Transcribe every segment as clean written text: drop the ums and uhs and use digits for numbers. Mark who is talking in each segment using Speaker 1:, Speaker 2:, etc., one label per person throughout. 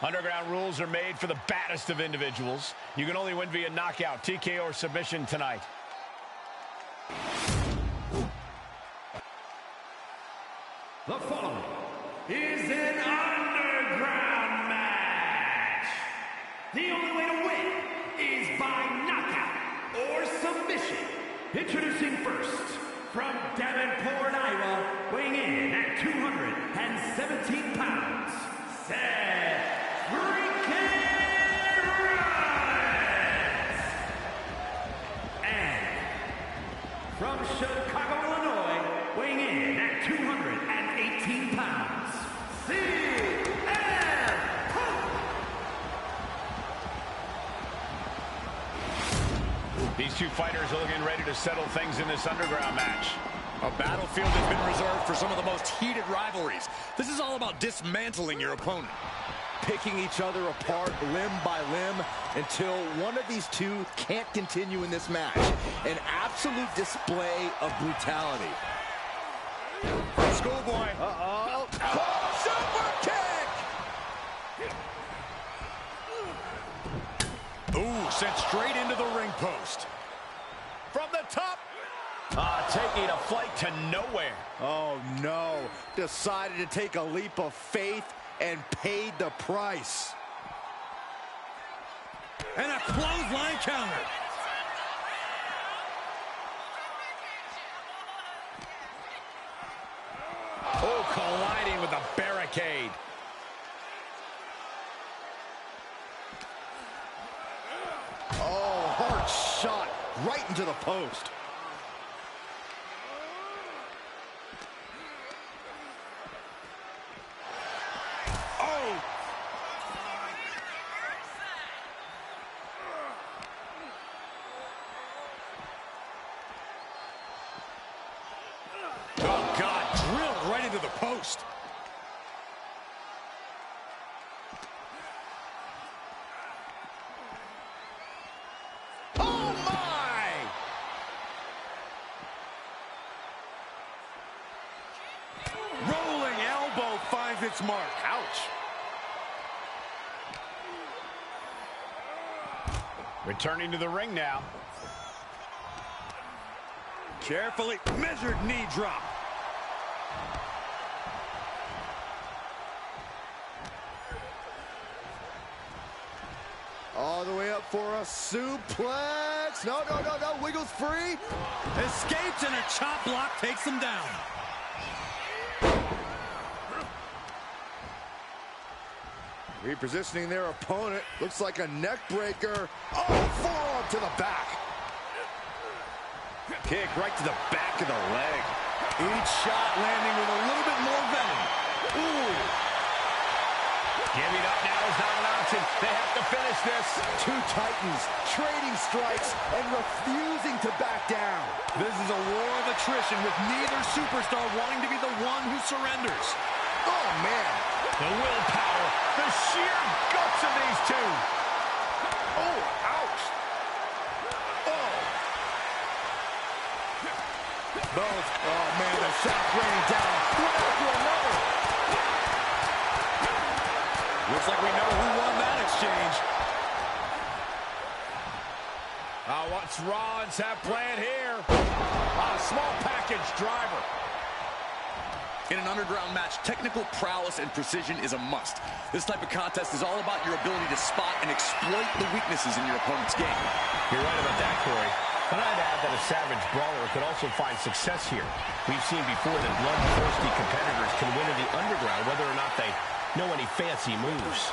Speaker 1: Underground rules are made for the baddest of individuals. You can only win via knockout, TKO, or submission tonight.
Speaker 2: The following is an underground match. The only way to win is by knockout or submission. Introducing first, from Davenport, Iowa, weighing in at 217 pounds, Seth Freakin' Rollins. And from Chicago, Illinois, weighing in at 218 pounds, CM Punk.
Speaker 1: These two fighters are looking ready to settle things in this underground match.
Speaker 3: A battlefield has been reserved for some of the most heated rivalries. This is all about dismantling your opponent.
Speaker 4: Picking each other apart limb by limb until one of these two can't continue in this match. An absolute display of brutality.
Speaker 3: Schoolboy.
Speaker 4: Uh-oh. Oh, super kick!
Speaker 3: Ooh, sent straight into the ring post. From the top.
Speaker 1: Taking a flight to nowhere.
Speaker 4: Oh, no. Decided to take a leap of faith and paid the price.
Speaker 3: And a clothesline counter.
Speaker 1: Oh, colliding with a barricade.
Speaker 4: Oh, hard shot right into the post.
Speaker 3: Oh, God, drilled right into the post.
Speaker 4: Oh, my!
Speaker 3: Rolling elbow finds its mark.
Speaker 4: Ouch.
Speaker 1: Returning to the ring now.
Speaker 3: Carefully measured knee drop.
Speaker 4: All the way up for a suplex. No, no, no, no. Wiggles free.
Speaker 3: Escapes and a chop block takes him down.
Speaker 4: Repositioning their opponent. Looks like a neck breaker. Oh, forearm to the back.
Speaker 1: Kick right to the back of the leg.
Speaker 3: Each shot landing with a little bit more venom. Ooh.
Speaker 1: Giving up now is not an option. They have to finish this.
Speaker 4: Two titans trading strikes and refusing to back down.
Speaker 3: This is a war of attrition with neither superstar wanting to be the one who surrenders.
Speaker 4: Oh, man.
Speaker 1: The willpower, the sheer guts of these two.
Speaker 4: Oh, ouch. Oh. Both. Oh, man, the shots raining down. One after another.
Speaker 3: Looks like we know who won that exchange.
Speaker 1: What's Rollins have planned here? Small package driver.
Speaker 3: In an underground match, technical prowess and precision is a must. This type of contest is all about your ability to spot and exploit the weaknesses in your opponent's game.
Speaker 1: You're right about that, Corey. But I'd add that a savage brawler could also find success here. We've seen before that bloodthirsty competitors can win in the underground whether or not they know any fancy moves.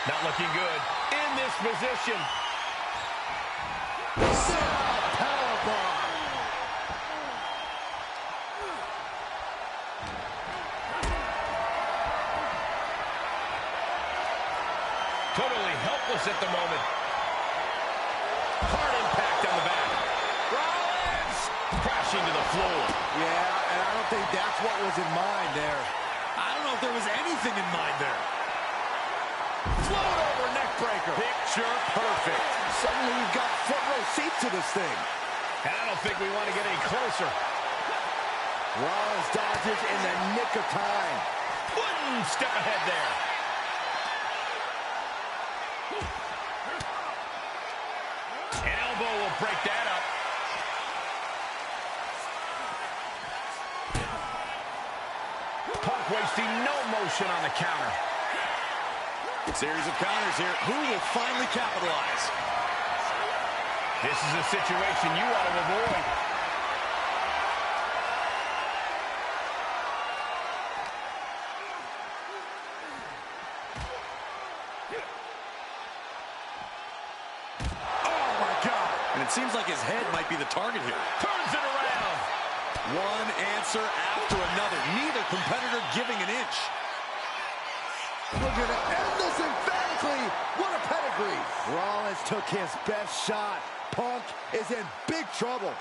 Speaker 1: Not looking good in this position.
Speaker 4: Powerbomb.
Speaker 1: Totally helpless at the moment. Hard impact on the back. Rollins crashing to the floor.
Speaker 4: Yeah, and I don't think that's what was in mind there.
Speaker 3: I don't know if there was anything in mind there.
Speaker 4: Float over neck breaker. Picture perfect. Suddenly we've got front row seats to this thing.
Speaker 1: And I don't think we want to get any closer.
Speaker 4: Rollins dodges in the nick of time.
Speaker 1: One step ahead there. An elbow will break that up. Punk wasting no motion on the counter.
Speaker 3: Series of counters here. Who will finally capitalize?
Speaker 1: This is a situation you want to avoid.
Speaker 3: Oh, my God. And it seems like his head might be the target here.
Speaker 1: Turns it around.
Speaker 3: One answer after another. Neither competitor giving an inch.
Speaker 4: We're going to end this emphatically. What a pedigree. Rollins took his best shot. Punk is in big trouble.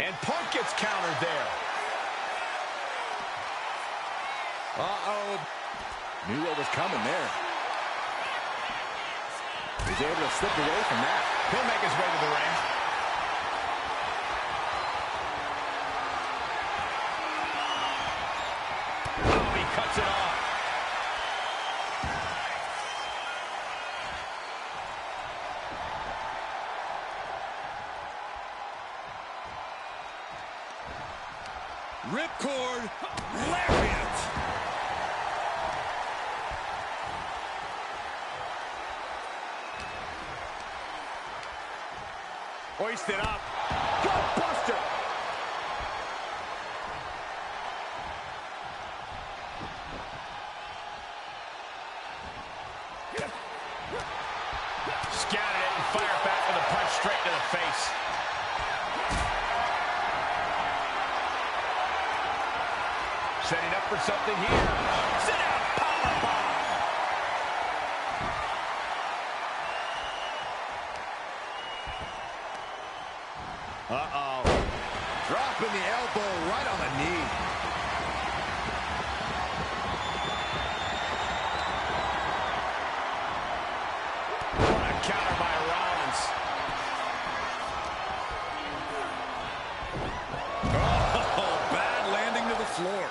Speaker 1: And Punk gets countered there.
Speaker 4: Uh-oh. Knew what was coming there. He's able to slip away from that.
Speaker 1: He'll make his way to the ring. Oh, he cuts it off.
Speaker 3: Ripcord. Lariat.
Speaker 1: Hoisted up.
Speaker 4: Gut buster.
Speaker 1: Scattered it and fired back with a punch straight to the face. Setting up for something here. Sit down, powerbomb.
Speaker 4: Uh-oh. Dropping the elbow right on the knee.
Speaker 1: What a counter by Rollins.
Speaker 3: Oh, bad landing to the floor.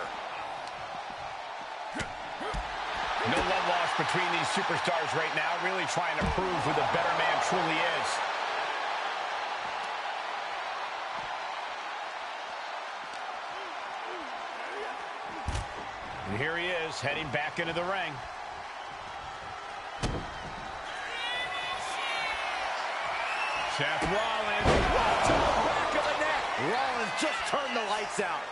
Speaker 1: No love lost between these superstars right now, really trying to prove who the better man truly is. And here he is, heading back into the ring. Seth Rollins.
Speaker 4: To the back of the neck. Rollins just turned the lights out.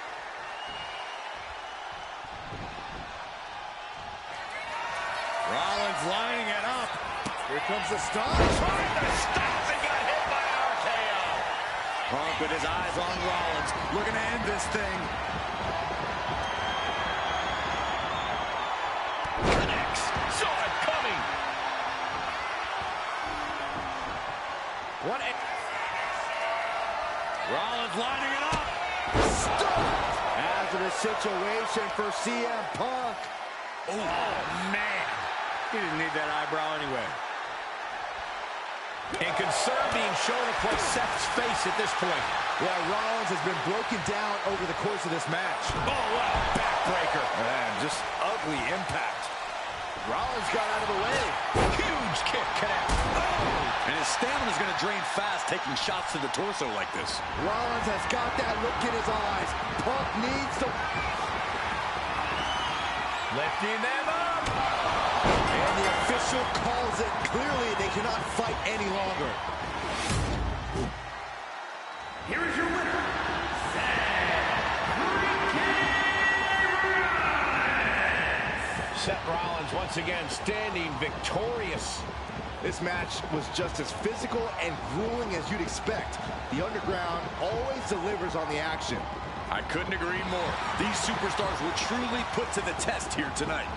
Speaker 3: Rollins lining it up.
Speaker 4: Here comes the stun.
Speaker 1: Trying to stop and got hit by RKO.
Speaker 3: Punk with his eyes on Rollins, looking to end this thing.
Speaker 1: Connects. Saw it coming.
Speaker 3: Rollins lining it up.
Speaker 4: Stun. Hazardous situation for CM Punk.
Speaker 3: Oh, man. He didn't need that eyebrow anyway.
Speaker 1: And concern being shown across Seth's face at this point.
Speaker 4: Yeah, Rollins has been broken down over the course of this match.
Speaker 1: Oh, what a backbreaker.
Speaker 4: Man, just ugly impact. Rollins got out of the way.
Speaker 1: Huge kick connect.
Speaker 3: Oh. And his stamina's going to drain fast, taking shots to the torso like this.
Speaker 4: Rollins has got that look in his eyes. Punk needs to...
Speaker 1: Lifting them up.
Speaker 4: And the official calls it. Clearly, they cannot fight any longer.
Speaker 2: Here is your winner,
Speaker 1: Seth Rollins once again standing victorious.
Speaker 4: This match was just as physical and grueling as you'd expect. The Underground always delivers on the action.
Speaker 3: I couldn't agree more. These superstars were truly put to the test here tonight.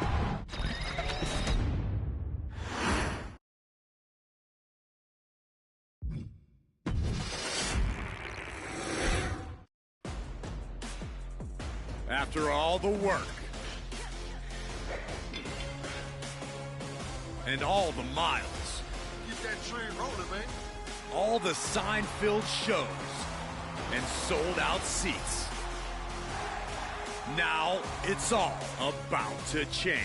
Speaker 5: After all the work and all the miles,
Speaker 2: Get that train rolling, man.
Speaker 5: all the sign-filled shows and sold-out seats. Now it's all about to change.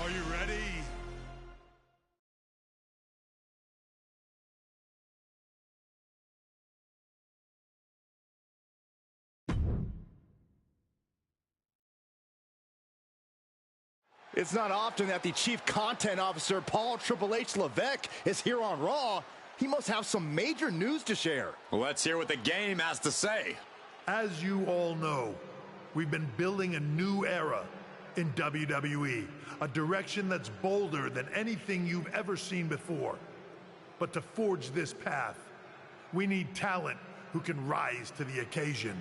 Speaker 5: Are you ready?
Speaker 4: It's not often that the Chief Content Officer, Paul Triple H Levesque, is here on Raw. He must have some major news to share.
Speaker 3: Let's hear what the game has to say.
Speaker 2: As you all know, we've been building a new era in WWE, a direction that's bolder than anything you've ever seen before. But to forge this path, we need talent who can rise to the occasion.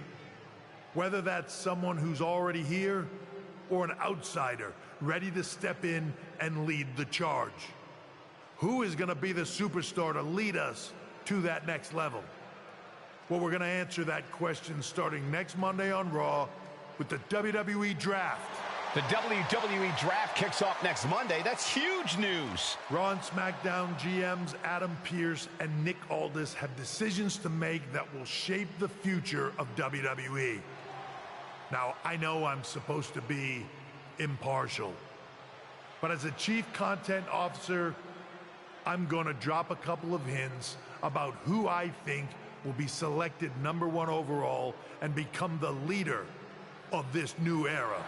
Speaker 2: Whether that's someone who's already here or an outsider ready to step in and lead the charge. Who is going to be the superstar to lead us to that next level? Well, we're going to answer that question starting next Monday on Raw with the WWE Draft.
Speaker 1: The WWE Draft kicks off next Monday. That's huge news.
Speaker 2: Raw and SmackDown GMs Adam Pearce and Nick Aldis have decisions to make that will shape the future of WWE. Now, I know I'm supposed to be impartial, but as a Chief Content Officer, I'm going to drop a couple of hints about who I think will be selected #1 overall and become the leader of this new era.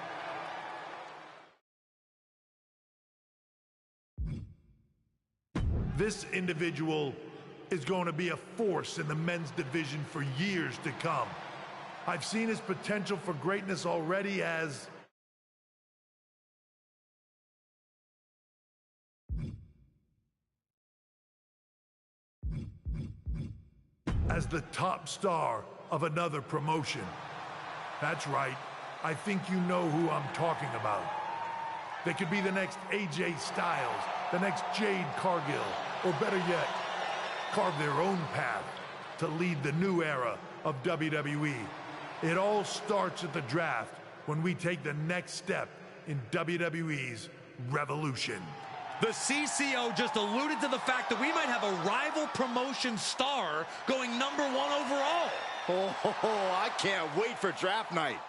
Speaker 2: This individual is going to be a force in the men's division for years to come. I've seen his potential for greatness already as the top star of another promotion. That's right. I think you know who I'm talking about. They could be the next AJ Styles, the next Jade Cargill, or better yet, carve their own path to lead the new era of WWE. It all starts at the draft when we take the next step in WWE's revolution.
Speaker 5: The CCO just alluded to the fact that we might have a rival promotion star going #1 overall.
Speaker 4: Oh, I can't wait for draft night.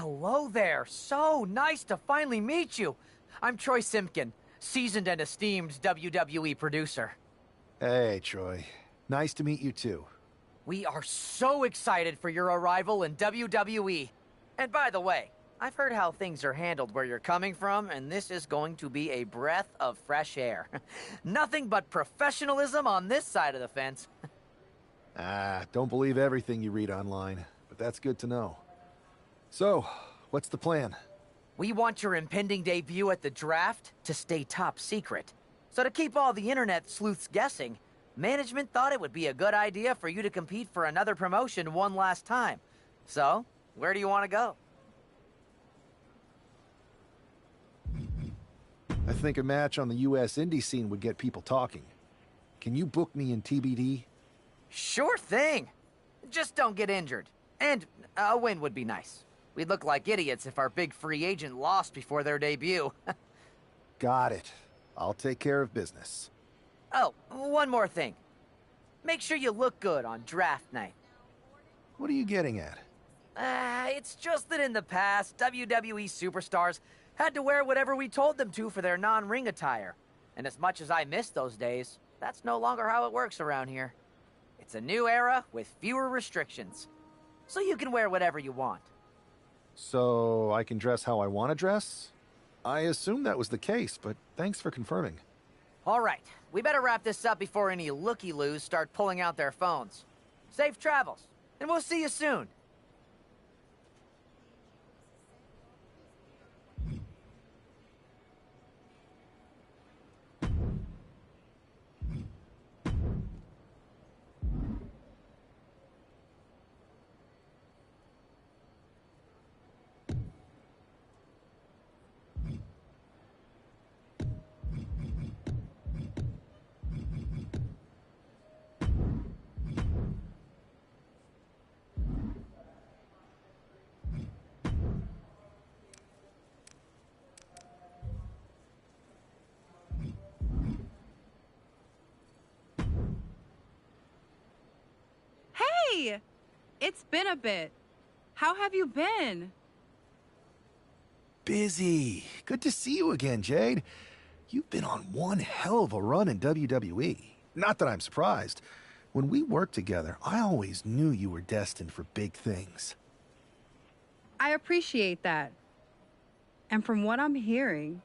Speaker 6: Hello there. So nice to finally meet you. I'm Troy Simpkin, seasoned and esteemed WWE producer.
Speaker 7: Hey, Troy. Nice to meet you, too.
Speaker 6: We are so excited for your arrival in WWE. And by the way, I've heard how things are handled where you're coming from, and this is going to be a breath of fresh air. Nothing but professionalism on this side of the fence.
Speaker 7: Don't believe everything you read online, but that's good to know. So, what's the plan?
Speaker 6: We want your impending debut at the draft to stay top secret. So to keep all the internet sleuths guessing, management thought it would be a good idea for you to compete for another promotion one last time. So, where do you want to go?
Speaker 7: I think a match on the U.S. indie scene would get people talking. Can you book me in TBD?
Speaker 6: Sure thing. Just don't get injured. And a win would be nice. We'd look like idiots if our big free agent lost before their debut.
Speaker 7: Got it. I'll take care of business.
Speaker 6: Oh, one more thing. Make sure you look good on draft night.
Speaker 7: What are you getting at?
Speaker 6: It's just that in the past, WWE superstars had to wear whatever we told them to for their non-ring attire. And as much as I miss those days, that's no longer how it works around here. It's a new era with fewer restrictions. So you can wear whatever you want.
Speaker 7: So I can dress how I want to dress? I assumed that was the case, but thanks for confirming.
Speaker 6: All right, we better wrap this up before any looky-loos start pulling out their phones. Safe travels, and we'll see you soon.
Speaker 8: Hey! It's been a bit. How have you been?
Speaker 7: Busy. Good to see you again, Jade. You've been on one hell of a run in WWE. Not that I'm surprised. When we worked together, I always knew you were destined for big things.
Speaker 8: I appreciate that. And from what I'm hearing,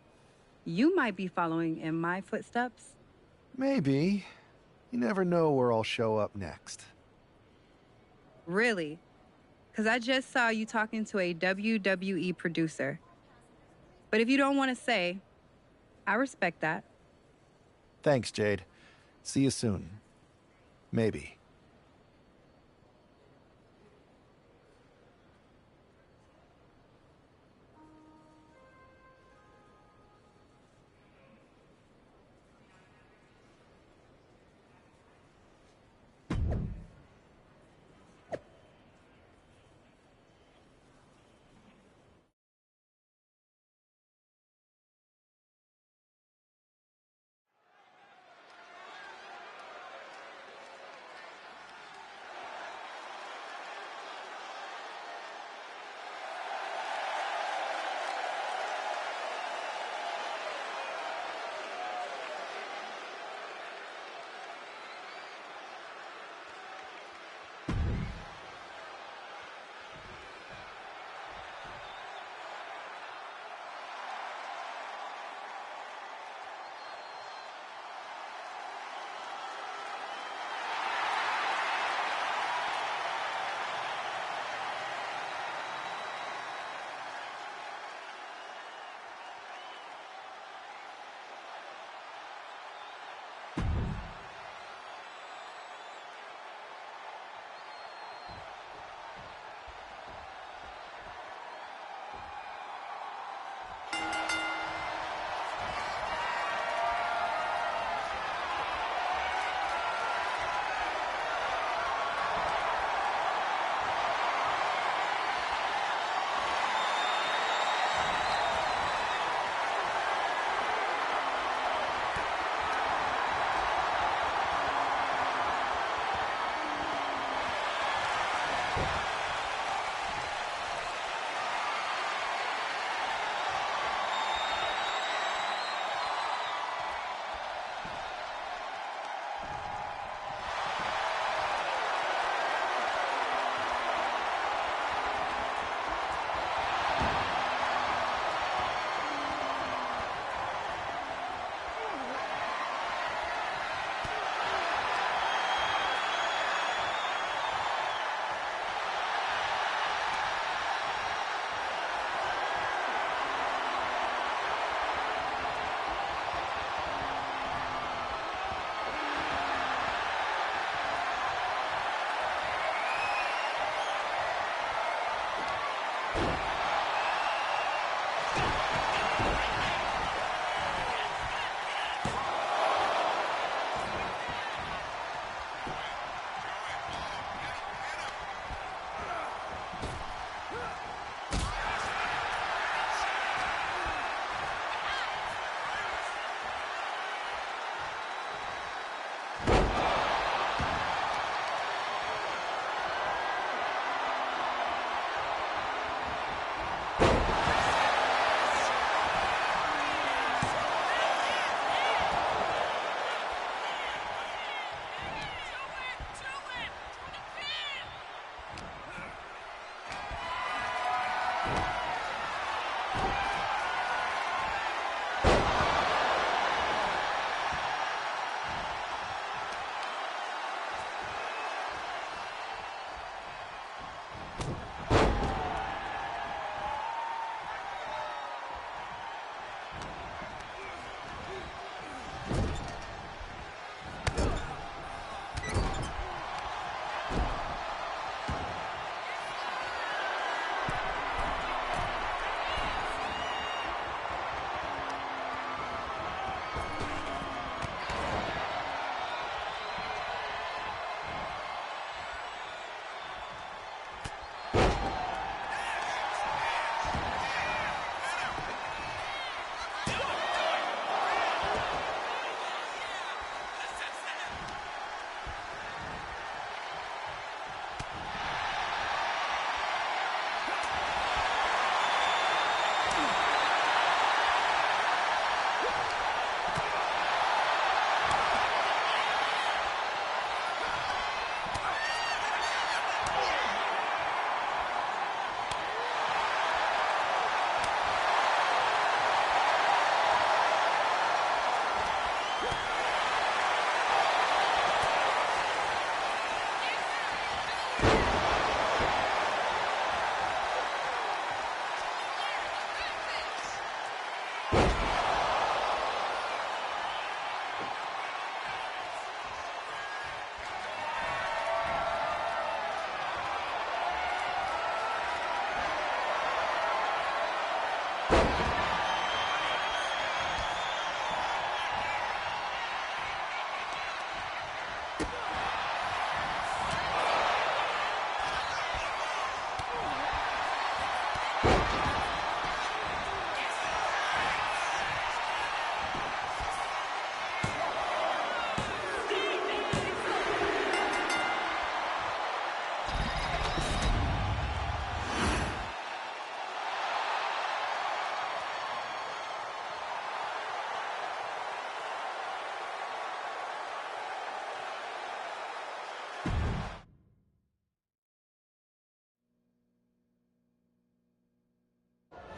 Speaker 8: you might be following in my footsteps.
Speaker 7: Maybe. You never know where I'll show up next.
Speaker 8: Really? Because I just saw you talking to a WWE producer. But if you don't want to say, I respect that.
Speaker 7: Thanks, Jade. See you soon. Maybe.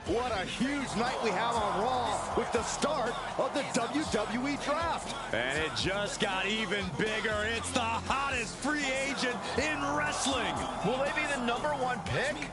Speaker 4: What a huge night we have on Raw with the start of the WWE Draft.
Speaker 5: And it just got even bigger. It's the hottest free agent in wrestling.
Speaker 1: Will they be the #1 pick?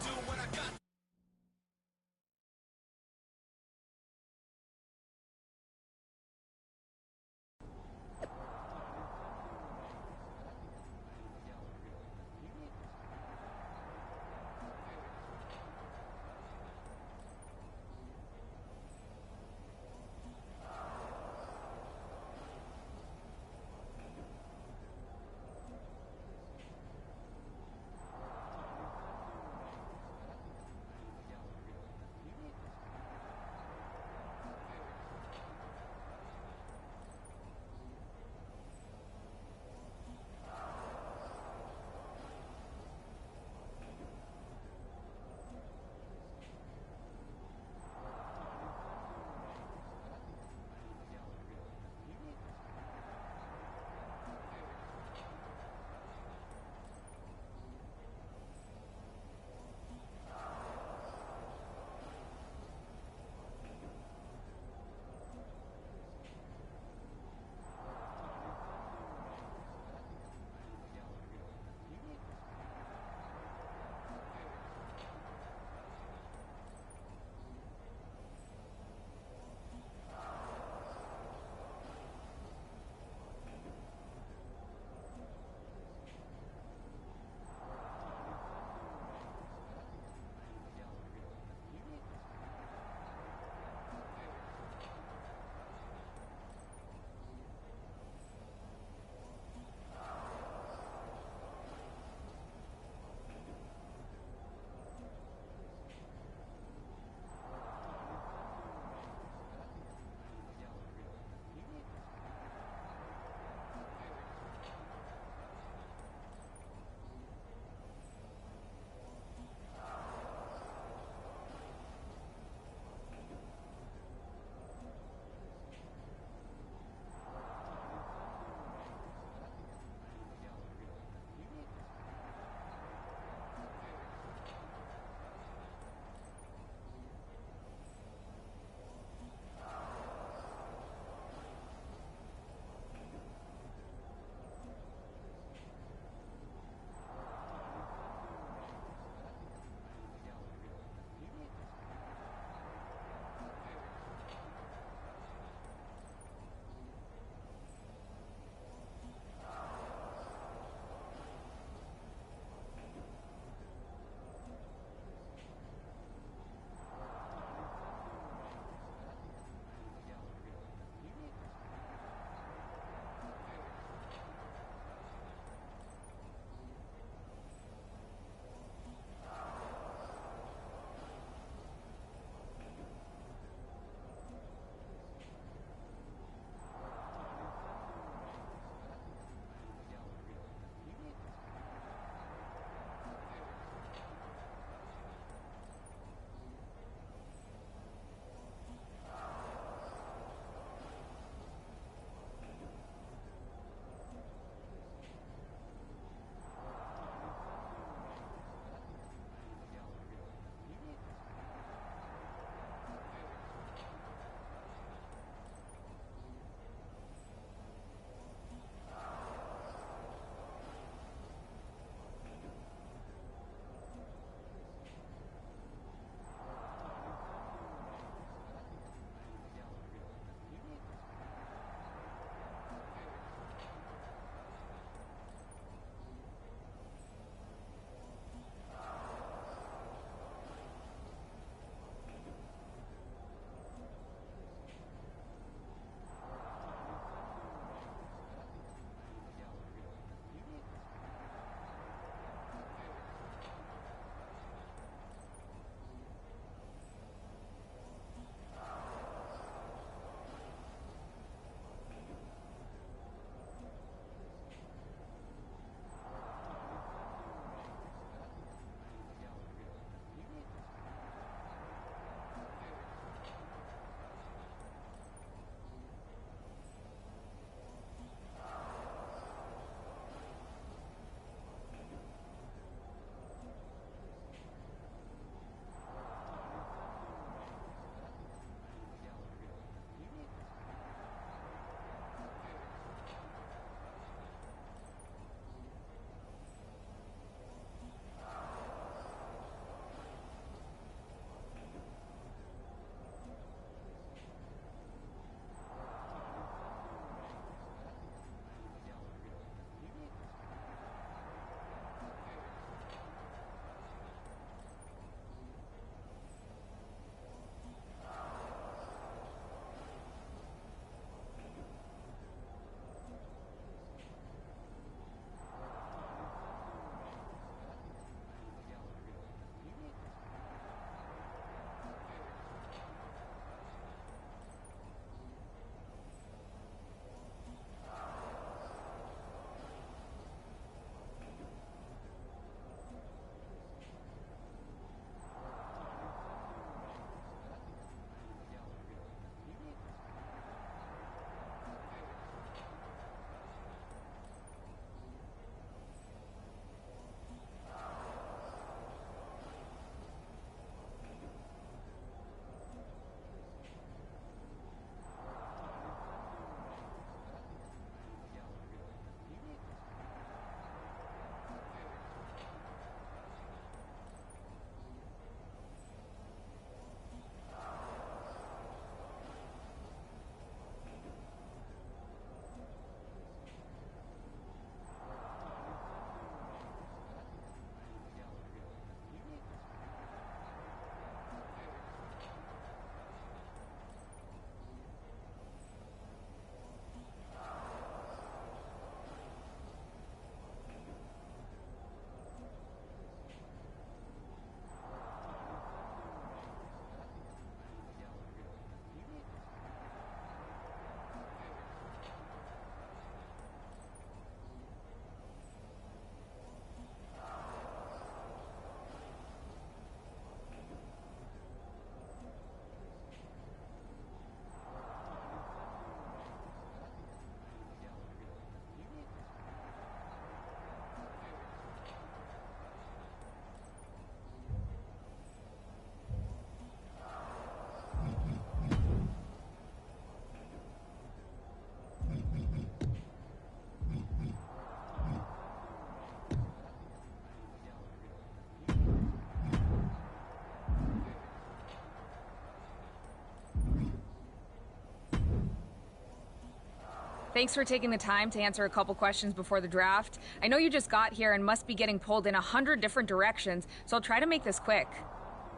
Speaker 9: Thanks for taking the time to answer a couple questions before the draft. I know you just got here and must be getting pulled in 100 different directions, so I'll try to make this quick.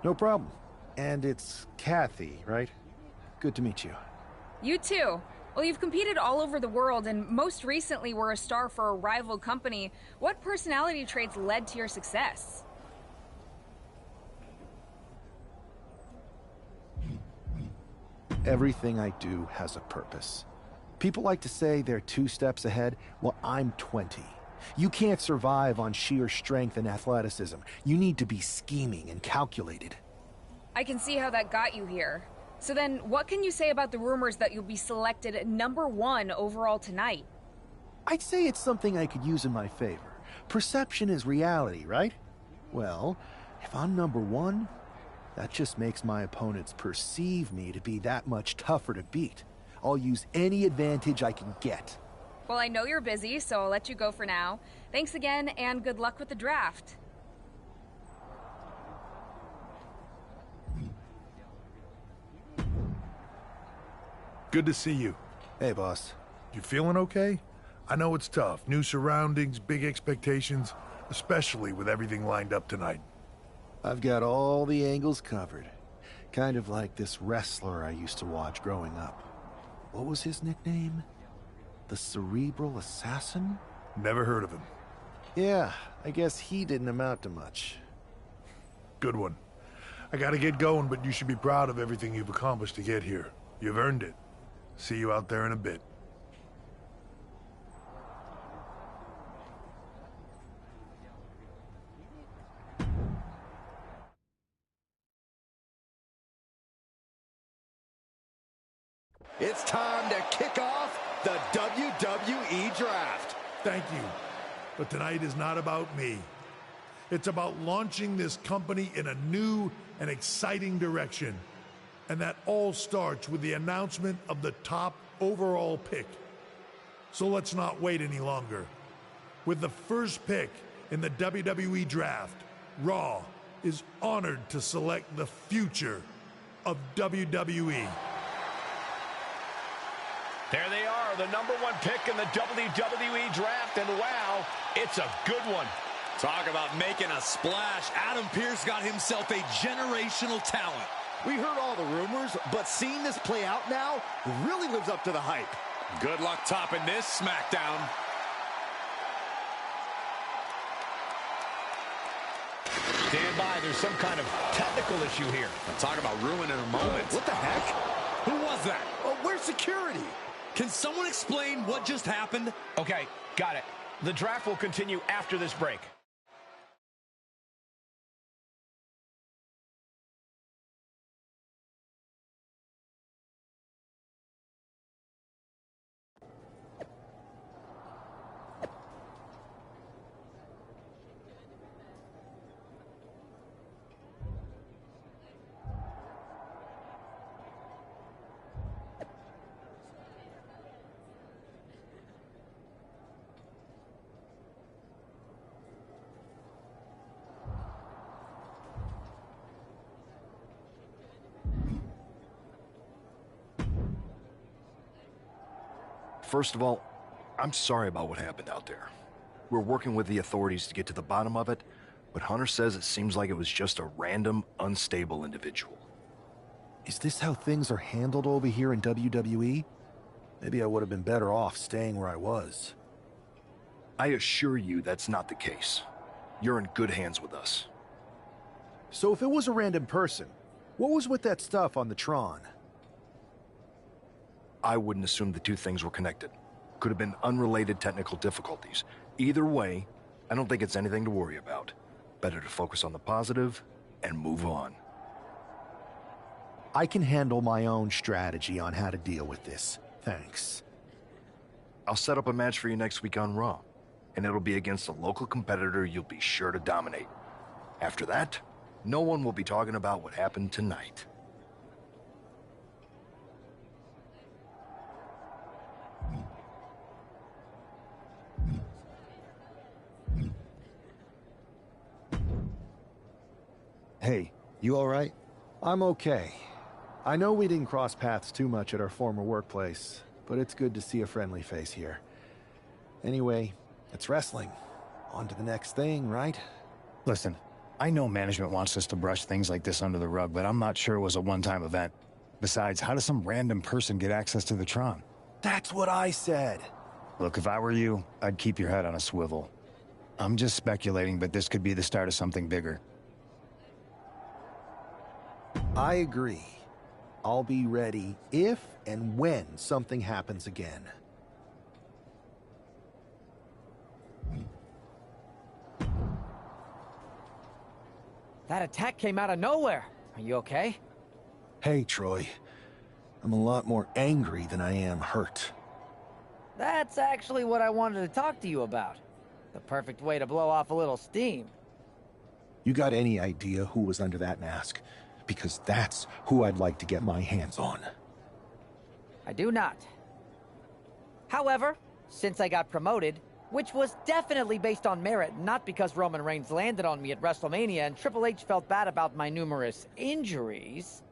Speaker 7: No problem. And it's Kathy, right? Good to meet you.
Speaker 9: You too. Well, you've competed all over the world and most recently were a star for a rival company. What personality traits led to your success?
Speaker 7: Everything I do has a purpose. People like to say they're 2 steps ahead. Well, I'm 20. You can't survive on sheer strength and athleticism. You need to be scheming and calculated.
Speaker 9: I can see how that got you here. So then, what can you say about the rumors that you'll be selected #1 overall tonight?
Speaker 7: I'd say it's something I could use in my favor. Perception is reality, right? Well, if I'm #1, that just makes my opponents perceive me to be that much tougher to beat. I'll use any advantage I can get.
Speaker 9: Well, I know you're busy, so I'll let you go for now. Thanks again, and good luck with the draft.
Speaker 2: Good to see you.
Speaker 7: Hey, boss.
Speaker 2: You feeling okay? I know it's tough. New surroundings, big expectations, especially with everything lined up tonight.
Speaker 7: I've got all the angles covered. Kind of like this wrestler I used to watch growing up. What was his nickname? The Cerebral Assassin?
Speaker 2: Never heard of him.
Speaker 7: Yeah, I guess he didn't amount to much.
Speaker 2: Good one. I gotta get going, but you should be proud of everything you've accomplished to get here. You've earned it. See you out there in a bit.
Speaker 4: It's time to kick off the WWE Draft.
Speaker 2: Thank you. But tonight is not about me. It's about launching this company in a new and exciting direction. And that all starts with the announcement of the top overall pick. So let's not wait any longer. With the first pick in the WWE Draft, Raw is honored to select the future of WWE.
Speaker 1: There they are, the #1 pick in the WWE Draft, and wow, it's a good one.
Speaker 5: Talk about making a splash. Adam Pearce got himself a generational talent.
Speaker 4: We heard all the rumors, but seeing this play out now really lives up to the hype.
Speaker 5: Good luck topping this SmackDown.
Speaker 1: Stand by, there's some kind of technical issue here.
Speaker 5: Talk about ruining a moment.
Speaker 4: What the heck?
Speaker 5: Who was that?
Speaker 4: Oh, where's security?
Speaker 5: Can someone explain what just happened?
Speaker 1: Okay, got it. The draft will continue after this break.
Speaker 10: First of all, I'm sorry about what happened out there. We're working with the authorities to get to the bottom of it, but Hunter says it seems like it was just a random, unstable individual.
Speaker 7: Is this how things are handled over here in WWE? Maybe I would have been better off staying where I was.
Speaker 10: I assure you that's not the case. You're in good hands with us.
Speaker 7: So if it was a random person, what was with that stuff on the Tron?
Speaker 10: I wouldn't assume the two things were connected. Could have been unrelated technical difficulties. Either way, I don't think it's anything to worry about. Better to focus on the positive and move on.
Speaker 7: I can handle my own strategy on how to deal with this. Thanks.
Speaker 10: I'll set up a match for you next week on Raw, and it'll be against a local competitor you'll be sure to dominate. After that, no one will be talking about what happened tonight.
Speaker 7: Hey, you all right? I'm okay. I know we didn't cross paths too much at our former workplace, but it's good to see a friendly face here. Anyway, it's wrestling. On to the next thing, right?
Speaker 11: Listen, I know management wants us to brush things like this under the rug, but I'm not sure it was a one-time event. Besides, how does some random person get access to the Tron?
Speaker 7: That's what I said.
Speaker 11: Look, if I were you, I'd keep your head on a swivel. I'm just speculating, but this could be the start of something bigger.
Speaker 7: I agree. I'll be ready if and when something happens again.
Speaker 6: That attack came out of nowhere. Are you okay?
Speaker 7: Hey, Troy. I'm a lot more angry than I am hurt.
Speaker 6: That's actually what I wanted to talk to you about. The perfect way to blow off a little steam.
Speaker 7: You got any idea who was under that mask? Because that's who I'd like to get my hands on.
Speaker 6: I do not. However, since I got promoted, which was definitely based on merit, not because Roman Reigns landed on me at WrestleMania and Triple H felt bad about my numerous injuries,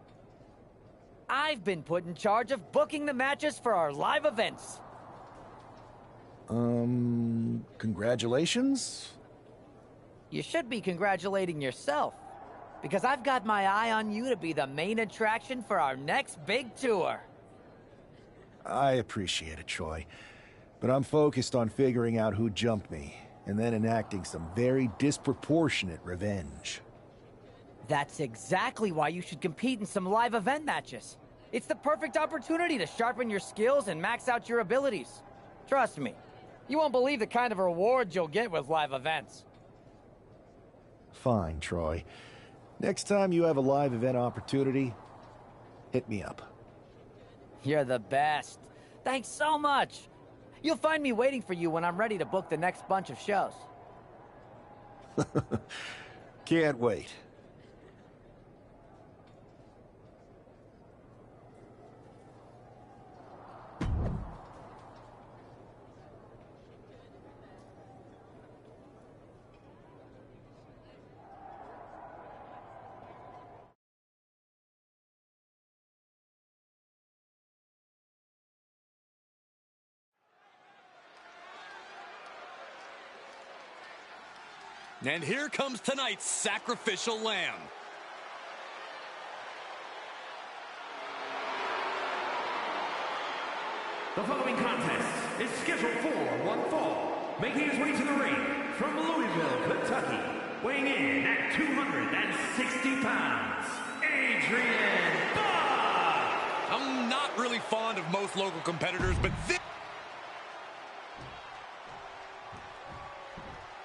Speaker 6: I've been put in charge of booking the matches for our live events.
Speaker 7: Congratulations?
Speaker 6: You should be congratulating yourself, because I've got my eye on you to be the main attraction for our next big tour.
Speaker 7: I appreciate it, Troy. But I'm focused on figuring out who jumped me, and then enacting some very disproportionate revenge.
Speaker 6: That's exactly why you should compete in some live event matches. It's the perfect opportunity to sharpen your skills and max out your abilities. Trust me, you won't believe the kind of rewards you'll get with live events.
Speaker 7: Fine, Troy. Next time you have a live event opportunity, hit me up.
Speaker 6: You're the best. Thanks so much. You'll find me waiting for you when I'm ready to book the next bunch of shows.
Speaker 7: Can't wait.
Speaker 3: And here comes tonight's sacrificial lamb.
Speaker 1: The following contest is scheduled for one fall. Making his way to the ring from Louisville, Kentucky, weighing in at 260 pounds, Adrian Buck!
Speaker 3: I'm not really fond of most local competitors, but this...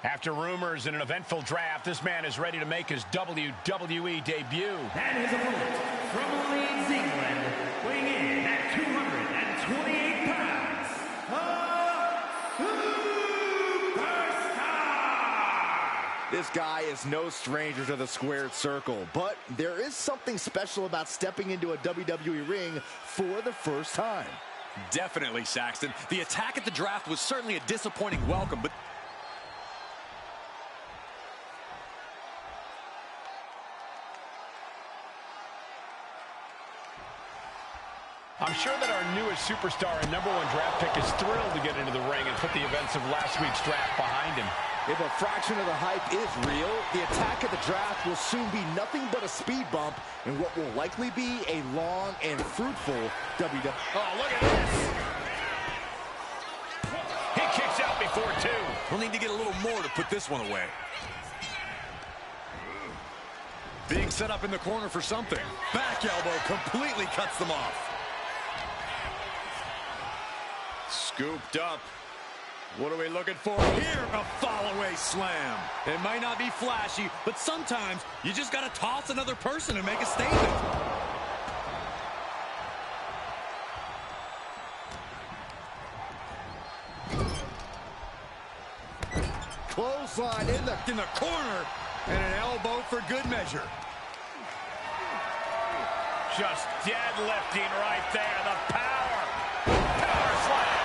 Speaker 1: After rumors and an eventful draft, this man is ready to make his WWE debut. And his opponent from Leeds, England, weighing in at 228 pounds, a superstar!
Speaker 4: This guy is no stranger to the squared circle, but there is something special about stepping into a WWE ring for the first time.
Speaker 3: Definitely, Saxton. The attack at the draft was certainly a disappointing welcome, but...
Speaker 1: I'm sure that our newest superstar and #1 draft pick is thrilled to get into the ring and put the events of last week's draft behind him.
Speaker 4: If a fraction of the hype is real, the attack at the draft will soon be nothing but a speed bump in what will likely be a long and fruitful WWE.
Speaker 1: Oh, look at this! He kicks out before two.
Speaker 3: We'll need to get a little more to put this one away. Being set up in the corner for something. Back elbow completely cuts them off. Scooped up. What are we looking for here? A fall-away slam. It might not be flashy, but sometimes you just got to toss another person and make a statement. Clothesline in the corner, and an elbow for good measure.
Speaker 1: Just deadlifting right there. The power. Power slam.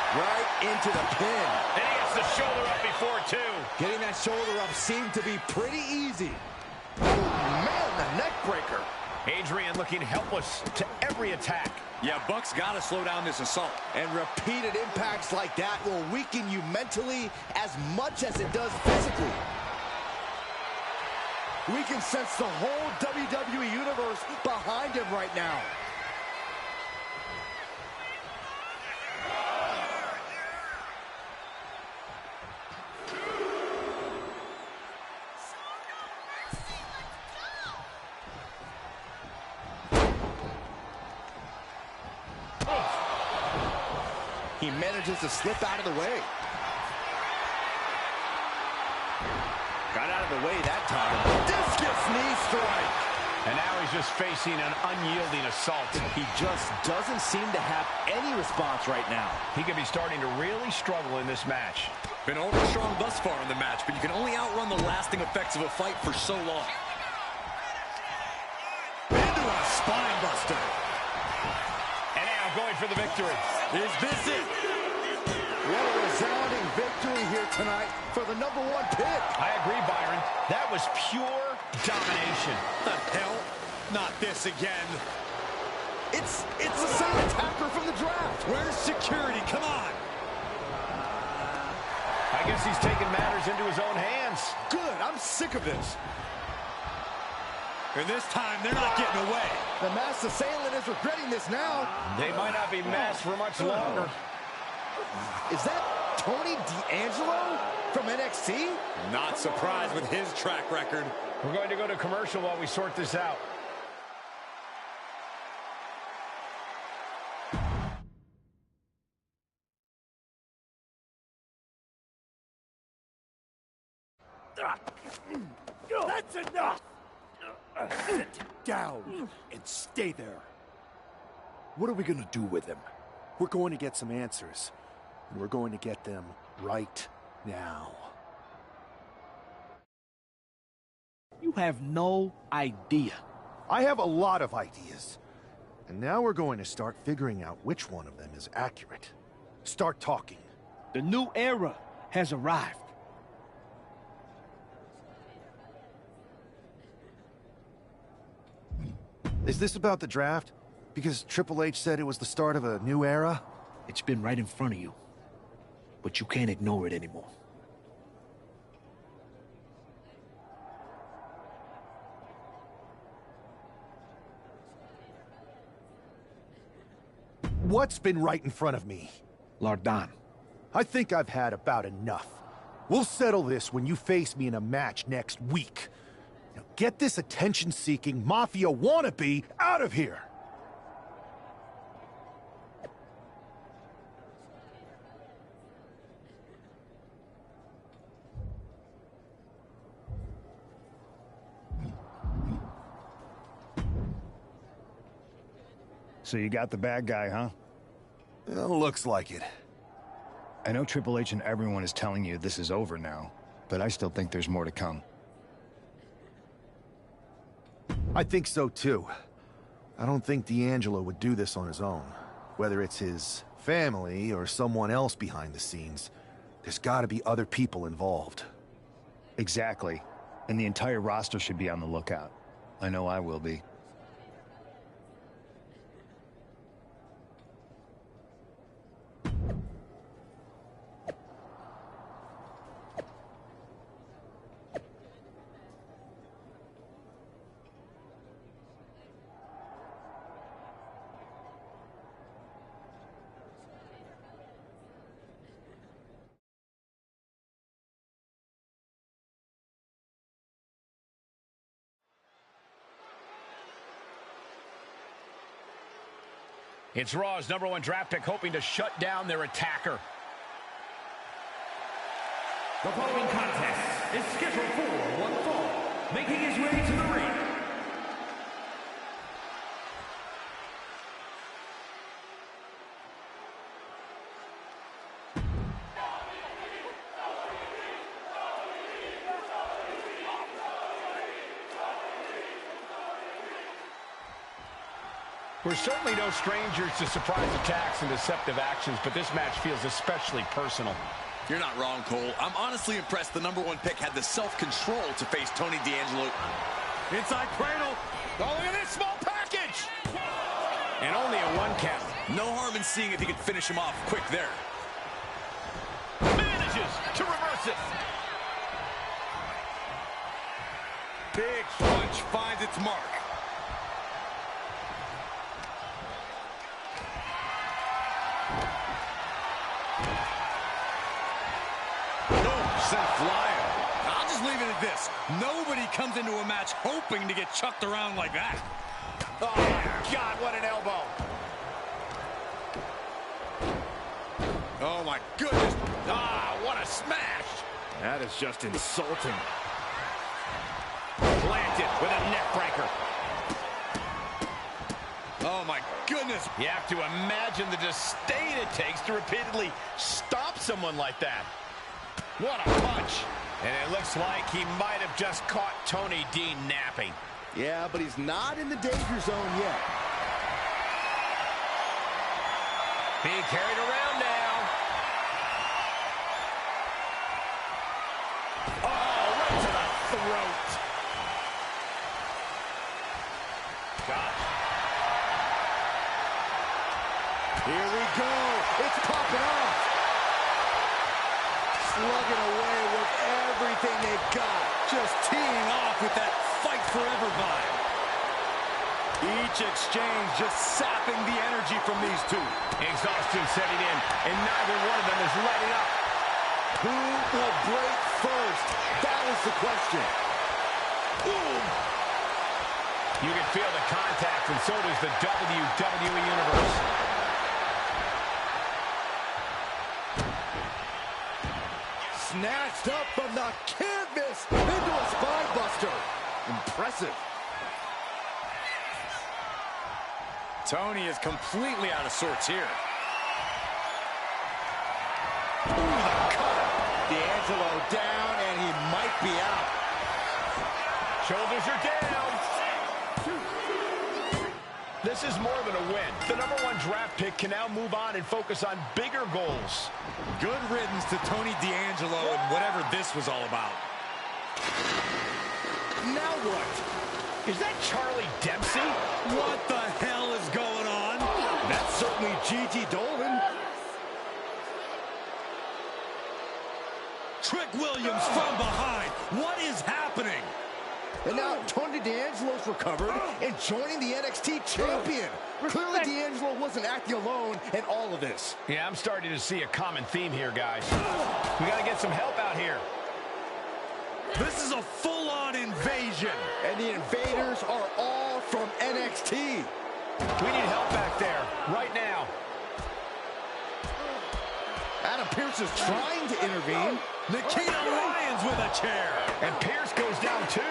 Speaker 4: Right into the pin.
Speaker 1: And he gets the shoulder up before two.
Speaker 4: Getting that shoulder up seemed to be pretty easy. Oh, man, the neck breaker.
Speaker 1: Adrian looking helpless to every attack.
Speaker 3: Yeah, Buck's got to slow down this assault.
Speaker 4: And repeated impacts like that will weaken you mentally as much as it does physically. We can sense the whole WWE Universe behind him right now. He manages to slip out of the way. Got out of the way that time. Discus knee strike.
Speaker 1: And now he's just facing an unyielding assault.
Speaker 4: He just doesn't seem to have any response right now.
Speaker 1: He could be starting to really struggle in this match.
Speaker 3: Been overstrong thus far in the match, but you can only outrun the lasting effects of a fight for so long.
Speaker 4: Into a spine buster.
Speaker 1: And now going for the victory.
Speaker 3: Is this it?
Speaker 4: What a resounding victory here tonight for the #1 pick.
Speaker 1: I agree, Byron. That was pure domination.
Speaker 3: The hell? Not this again.
Speaker 4: It's the same attacker from the draft.
Speaker 3: Where's security? Come on.
Speaker 1: I guess he's taking matters into his own hands.
Speaker 4: Good. I'm sick of this.
Speaker 3: And this time, they're not getting away.
Speaker 4: The masked assailant is regretting this now.
Speaker 1: They might not be masked for much longer.
Speaker 4: Is that Tony D'Angelo from NXT?
Speaker 3: Not surprised with his track record.
Speaker 1: We're going to go to commercial while we sort this out.
Speaker 12: That's enough! Sit down and stay there.
Speaker 7: What are we going to do with him? We're going to get some answers. And we're going to get them right now.
Speaker 12: You have no idea.
Speaker 7: I have a lot of ideas. And now we're going to start figuring out which one of them is accurate. Start talking.
Speaker 12: The new era has arrived.
Speaker 7: Is this about the draft? Because Triple H said it was the start of a new era?
Speaker 12: It's been right in front of you. But you can't ignore it anymore.
Speaker 7: What's been right in front of me?
Speaker 12: Lardan.
Speaker 7: I think I've had about enough. We'll settle this when you face me in a match next week. Now get this attention-seeking mafia wannabe out of here!
Speaker 11: So you got the bad guy, huh?
Speaker 7: Looks like it.
Speaker 11: I know Triple H and everyone is telling you this is over now, but I still think there's more to come.
Speaker 7: I think so too. I don't think D'Angelo would do this on his own. Whether it's his family or someone else behind the scenes, there's gotta be other people involved.
Speaker 11: Exactly. And the entire roster should be on the lookout. I know I will be.
Speaker 1: It's Raw's #1 draft pick hoping to shut down their attacker.
Speaker 13: The following contest is scheduled for one fall, making his way to the ring.
Speaker 1: We're certainly no strangers to surprise attacks and deceptive actions, but this match feels especially personal.
Speaker 3: You're not wrong, Cole. I'm honestly impressed the #1 pick had the self-control to face Tony D'Angelo.
Speaker 1: Inside cradle. Oh, look at this small package. And only a 1 count.
Speaker 3: No harm in seeing if he can finish him off quick there.
Speaker 1: Manages to reverse it.
Speaker 3: Big punch finds its mark. Sent flying. I'll just leave it at this. Nobody comes into a match hoping to get chucked around like that.
Speaker 4: Oh, my God, what an elbow.
Speaker 3: Oh, my goodness. Ah, what a smash. That is just insulting.
Speaker 1: Planted with a neck breaker.
Speaker 3: Oh, my goodness.
Speaker 1: You have to imagine the disdain it takes to repeatedly stop someone like that. What a punch. And it looks like he might have just caught Tony D napping.
Speaker 4: Yeah, but he's not in the danger zone yet.
Speaker 1: Being carried around now. Oh, right to the throat. Gosh.
Speaker 4: Here we go. It's popping off. Slugging away with everything they've got.
Speaker 3: Just teeing off with that fight forever vibe. Each exchange just sapping the energy from these two.
Speaker 1: Exhaustion setting in, and neither one of them is letting up.
Speaker 4: Who will break first? That is the question.
Speaker 1: Boom! You can feel the contact, and so does the WWE Universe.
Speaker 4: Snatched up from the canvas into a spine buster. Impressive.
Speaker 3: Tony is completely out of sorts here.
Speaker 4: Ooh, the cutter. D'Angelo down, and he might be out.
Speaker 1: Shoulders are down. This is more than a win. The #1 draft pick can now move on and focus on bigger goals.
Speaker 3: Good riddance to Tony D'Angelo and whatever this was all about.
Speaker 4: Now what?
Speaker 1: Is that Charlie Dempsey?
Speaker 3: What the hell is going on?
Speaker 4: That's certainly Gigi Dolan.
Speaker 5: Trick Williams from behind. What is happening?
Speaker 4: And now Tony D'Angelo's recovered and joining the NXT champion. Clearly D'Angelo wasn't acting alone in all of this.
Speaker 1: Yeah, I'm starting to see a common theme here, guys. We got to get some help out here.
Speaker 5: This is a full-on invasion.
Speaker 4: And the invaders are all from NXT.
Speaker 1: We need help back there, right now.
Speaker 4: Adam Pearce is trying to intervene.
Speaker 5: Nikita Lyons with a chair.
Speaker 1: And Pearce goes down too.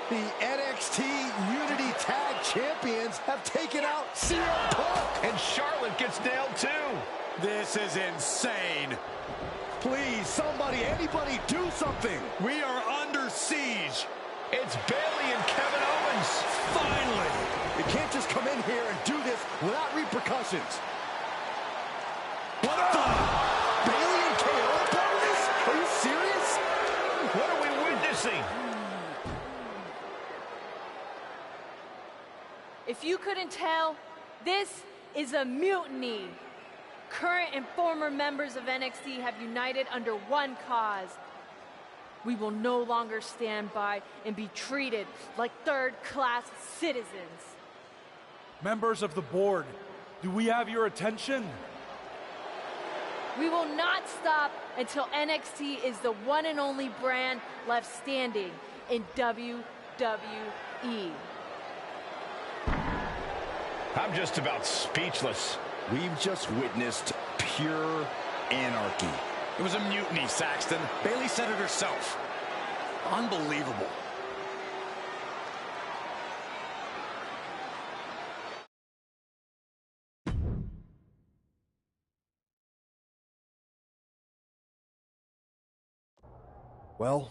Speaker 4: The NXT Unity Tag Champions have taken out CM Punk.
Speaker 1: And Charlotte gets nailed too.
Speaker 3: This is insane.
Speaker 4: Please, somebody, anybody, do something.
Speaker 5: We are under siege.
Speaker 1: It's Bayley and Kevin Owens.
Speaker 5: Finally.
Speaker 4: You can't just come in here and do this without repercussions.
Speaker 5: What the?
Speaker 4: Bayley and KO are part of this? Are you serious?
Speaker 1: What are we witnessing?
Speaker 14: If you couldn't tell, this is a mutiny. Current and former members of NXT have united under one cause. We will no longer stand by and be treated like third-class citizens.
Speaker 15: Members of the board, do we have your attention?
Speaker 14: We will not stop until NXT is the one and only brand left standing in WWE.
Speaker 1: I'm just about speechless.
Speaker 4: We've just witnessed pure anarchy.
Speaker 3: It was a mutiny, Saxton. Bayley said it herself. Unbelievable.
Speaker 10: Well,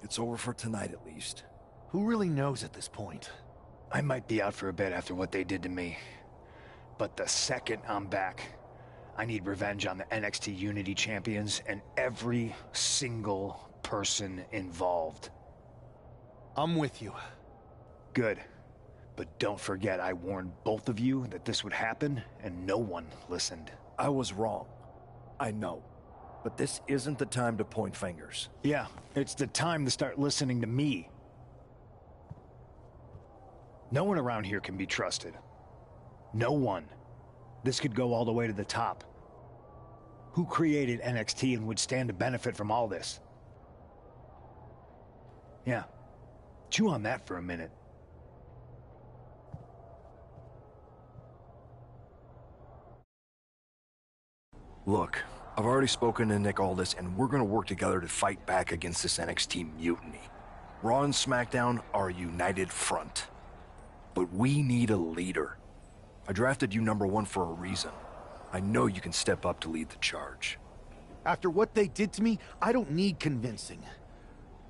Speaker 10: it's over for tonight at least.
Speaker 7: Who really knows at this point?
Speaker 11: I might be out for a bit after what they did to me. But the second I'm back, I need revenge on the NXT Unity Champions and every single person involved.
Speaker 7: I'm with you.
Speaker 11: Good. But don't forget, I warned both of you that this would happen, and no one listened.
Speaker 10: I was wrong. I know. But this isn't the time to point fingers.
Speaker 11: Yeah, it's the time to start listening to me. No one around here can be trusted. No one. This could go all the way to the top. Who created NXT and would stand to benefit from all this? Yeah. Chew on that for a minute.
Speaker 10: Look, I've already spoken to Nick Aldis, and we're gonna work together to fight back against this NXT mutiny. Raw and SmackDown are a united front. But we need a leader. I drafted you #1 for a reason. I know you can step up to lead the charge.
Speaker 7: After what they did to me, I don't need convincing.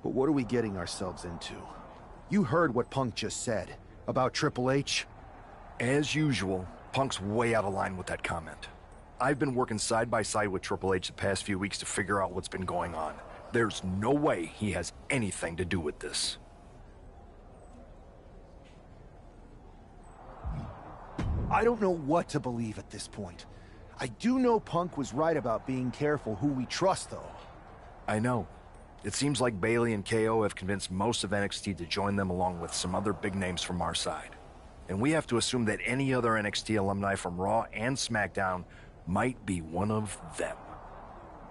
Speaker 7: But what are we getting ourselves into? You heard what Punk just said about Triple H.
Speaker 10: As usual, Punk's way out of line with that comment. I've been working side by side with Triple H the past few weeks to figure out what's been going on. There's no way he has anything to do with this.
Speaker 7: I don't know what to believe at this point. I do know Punk was right about being careful who we trust, though.
Speaker 10: I know. It seems like Bayley and KO have convinced most of NXT to join them along with some other big names from our side. And we have to assume that any other NXT alumni from Raw and SmackDown might be one of them.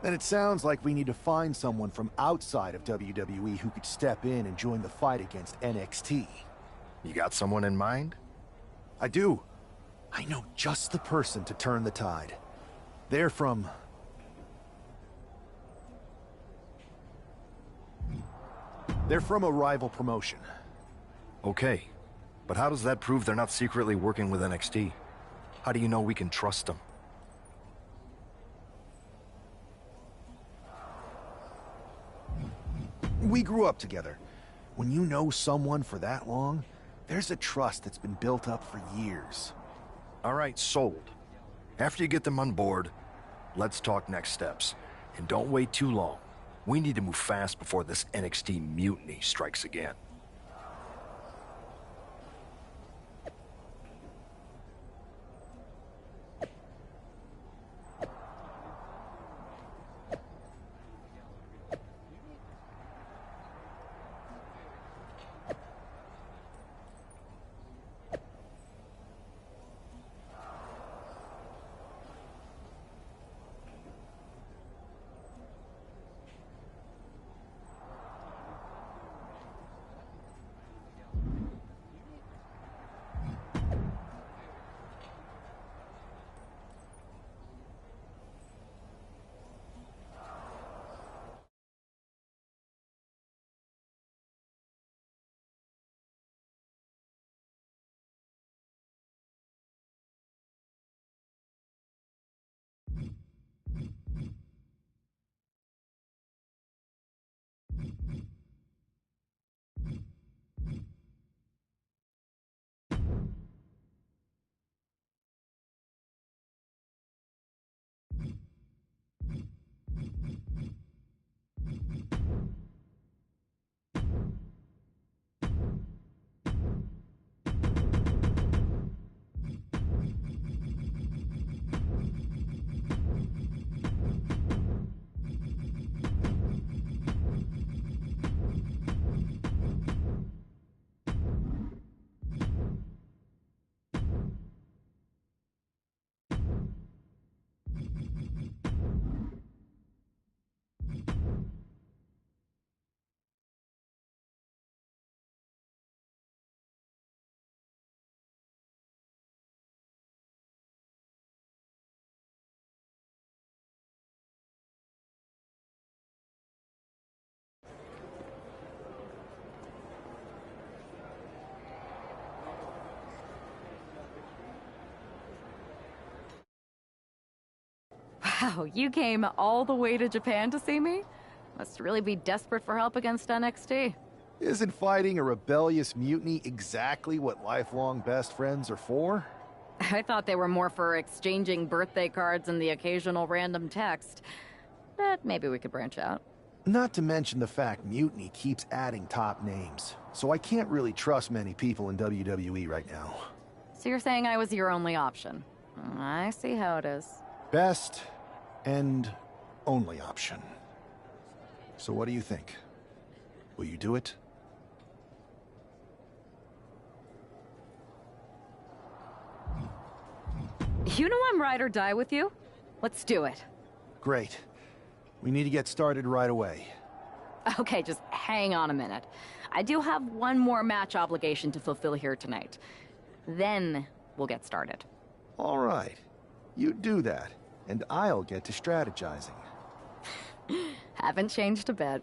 Speaker 7: Then it sounds like we need to find someone from outside of WWE who could step in and join the fight against NXT.
Speaker 10: You got someone in mind?
Speaker 7: I do. I know just the person to turn the tide. They're from a rival promotion.
Speaker 10: Okay, but how does that prove they're not secretly working with NXT? How do you know we can trust them?
Speaker 7: We grew up together. When you know someone for that long, there's a trust that's been built up for years.
Speaker 10: All right, sold. After you get them on board, let's talk next steps. And don't wait too long. We need to move fast before this NXT mutiny strikes again.
Speaker 16: Wow, you came all the way to Japan to see me? Must really be desperate for help against NXT.
Speaker 7: Isn't fighting a rebellious mutiny exactly what lifelong best friends are for?
Speaker 16: I thought they were more for exchanging birthday cards and the occasional random text. But maybe we could branch out.
Speaker 7: Not to mention the fact Mutiny keeps adding top names, so I can't really trust many people in WWE right now.
Speaker 16: So you're saying I was your only option? I see how it is.
Speaker 7: Best and only option. So what do you think? Will you do it?
Speaker 16: You know I'm ride or die with you. Let's do it.
Speaker 7: Great. We need to get started right away.
Speaker 16: Okay, just hang on a minute. I do have one more match obligation to fulfill here tonight. Then we'll get started.
Speaker 7: All right. You do that, and I'll get to strategizing.
Speaker 16: Haven't changed a bit.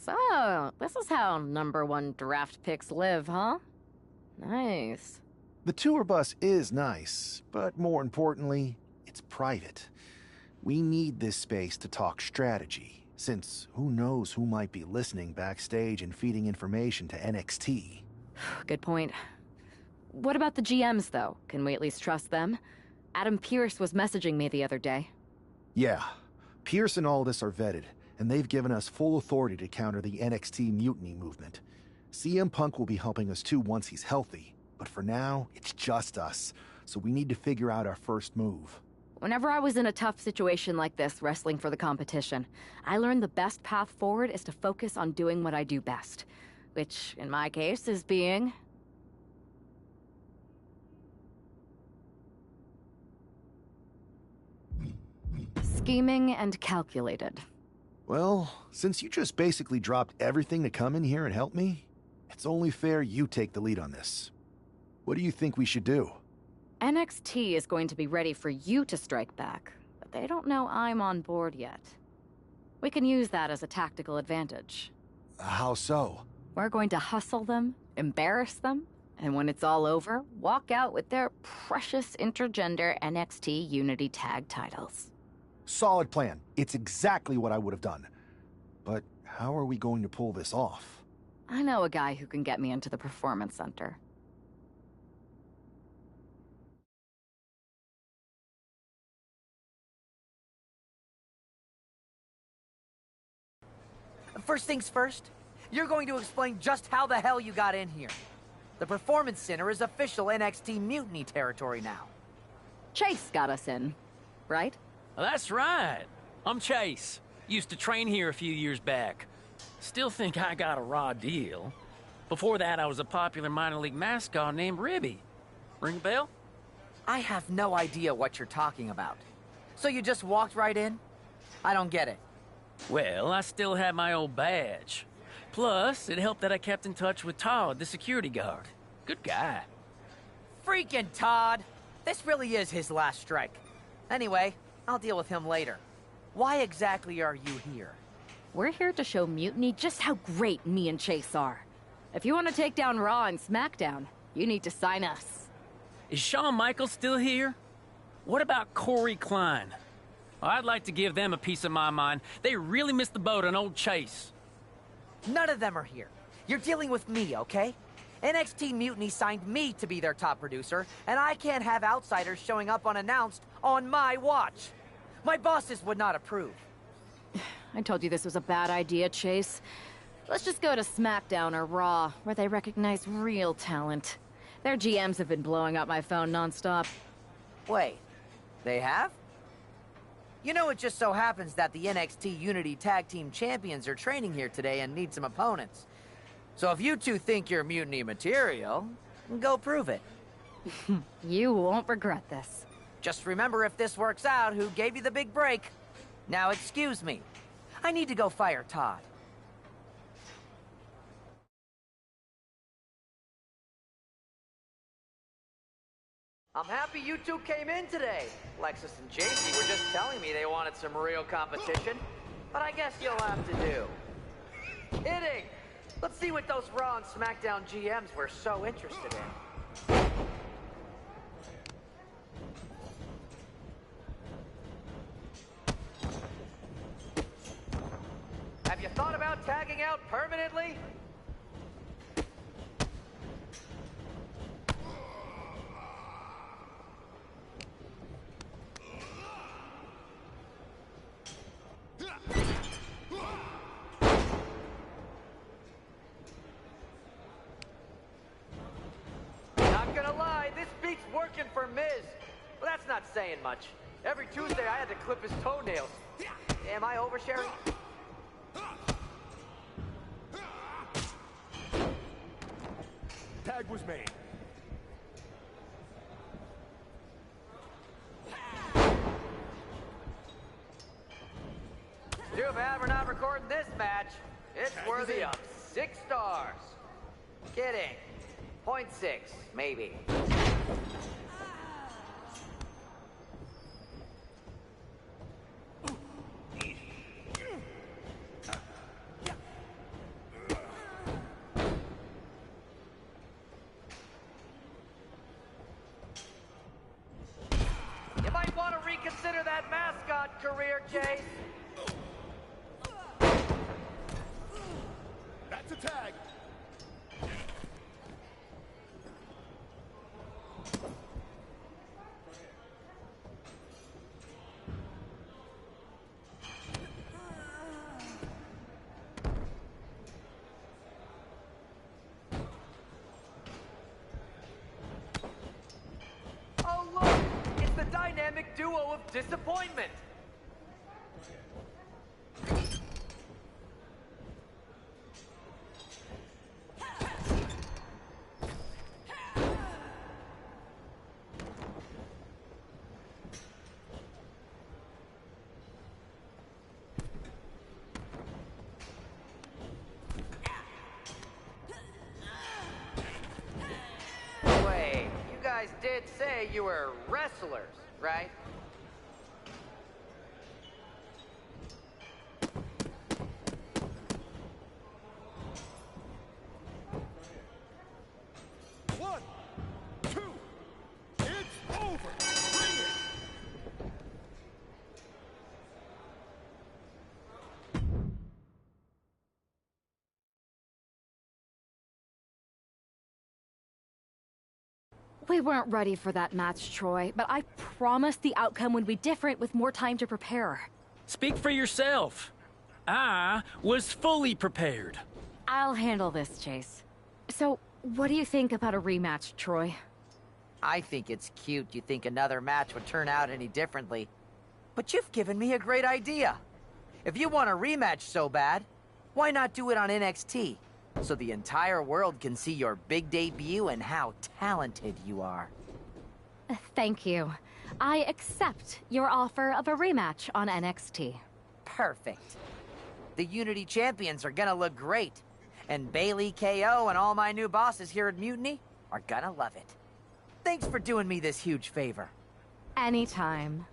Speaker 16: So, this is how #1 draft picks live, huh? Nice.
Speaker 7: The tour bus is nice, but more importantly, it's private. We need this space to talk strategy, since who knows who might be listening backstage and feeding information to NXT.
Speaker 16: Good point. What about the GMs, though? Can we at least trust them? Adam Pearce was messaging me the other day.
Speaker 7: Yeah, Pierce and Aldis are vetted, and they've given us full authority to counter the NXT mutiny movement. CM Punk will be helping us too once he's healthy, but for now, it's just us, so we need to figure out our first move.
Speaker 16: Whenever I was in a tough situation like this, wrestling for the competition, I learned the best path forward is to focus on doing what I do best. Which, in my case, is being... scheming and calculated.
Speaker 7: Well, since you just basically dropped everything to come in here and help me, it's only fair you take the lead on this. What do you think we should do?
Speaker 16: NXT is going to be ready for you to strike back, but they don't know I'm on board yet. We can use that as a tactical advantage.
Speaker 7: How so?
Speaker 16: We're going to hustle them, embarrass them, and when it's all over, walk out with their precious intergender NXT Unity Tag titles.
Speaker 7: Solid plan. It's exactly what I would have done. But how are we going to pull this off?
Speaker 16: I know a guy who can get me into the Performance Center.
Speaker 6: First things first, you're going to explain just how the hell you got in here. The Performance Center is official NXT Mutiny territory now.
Speaker 16: Chase got us in, right?
Speaker 17: That's right. I'm Chase. Used to train here a few years back. Still think I got a raw deal. Before that, I was a popular minor league mascot named Ribby. Ring a bell?
Speaker 6: I have no idea what you're talking about. So you just walked right in? I don't get it.
Speaker 17: Well, I still had my old badge. Plus, it helped that I kept in touch with Todd, the security guard. Good guy.
Speaker 6: Freaking Todd! This really is his last strike. Anyway, I'll deal with him later. Why exactly are you here?
Speaker 16: We're here to show Mutiny just how great me and Chase are. If you want to take down Raw and SmackDown, you need to sign us.
Speaker 17: Is Shawn Michaels still here? What about Corey Klein? I'd like to give them a piece of my mind. They really missed the boat on old Chase.
Speaker 6: None of them are here. You're dealing with me, okay? NXT Mutiny signed me to be their top producer, and I can't have outsiders showing up unannounced on my watch. My bosses would not approve.
Speaker 16: I told you this was a bad idea, Chase. Let's just go to SmackDown or Raw, where they recognize real talent. Their GMs have been blowing up my phone nonstop.
Speaker 6: Wait, they have? You know, it just so happens that the NXT Unity Tag Team Champions are training here today and need some opponents. So if you two think you're Mutiny material, go prove it.
Speaker 16: You won't regret this.
Speaker 6: Just remember, if this works out, who gave you the big break. Now excuse me. I need to go fire Todd. I'm happy you two came in today. Lexus and JC were just telling me they wanted some real competition, but I guess you'll have to do. Kidding! Let's see what those Raw and SmackDown GMs were so interested in. Have you thought about tagging out permanently? Not gonna lie, this beat's working for Miz. But that's not saying much. Every Tuesday I had to clip his toenails. Am I oversharing?
Speaker 3: Tag was made.
Speaker 6: Too bad we're not recording this match. It's worthy of 6 stars. Kidding. 0.6, maybe. You might want to reconsider that mascot career, Chase.
Speaker 3: That's a tag.
Speaker 6: Oh, look! It's the dynamic duo of disappointment. Wait, you guys did say you were wrestlers, right?
Speaker 3: One, two, it's over. Bring it.
Speaker 16: We weren't ready for that match, Troy, but I promised the outcome would be different with more time to prepare.
Speaker 17: Speak for yourself. I was fully prepared.
Speaker 16: I'll handle this, Chase. So, what do you think about a rematch, Troy?
Speaker 6: I think it's cute you think another match would turn out any differently. But you've given me a great idea. If you want a rematch so bad, why not do it on NXT? So the entire world can see your big debut and how talented you are.
Speaker 16: Thank you. I accept your offer of a rematch on NXT.
Speaker 6: Perfect. The Unity Champions are gonna look great. And Bailey, KO, and all my new bosses here at Mutiny are gonna love it. Thanks for doing me this huge favor.
Speaker 16: Anytime.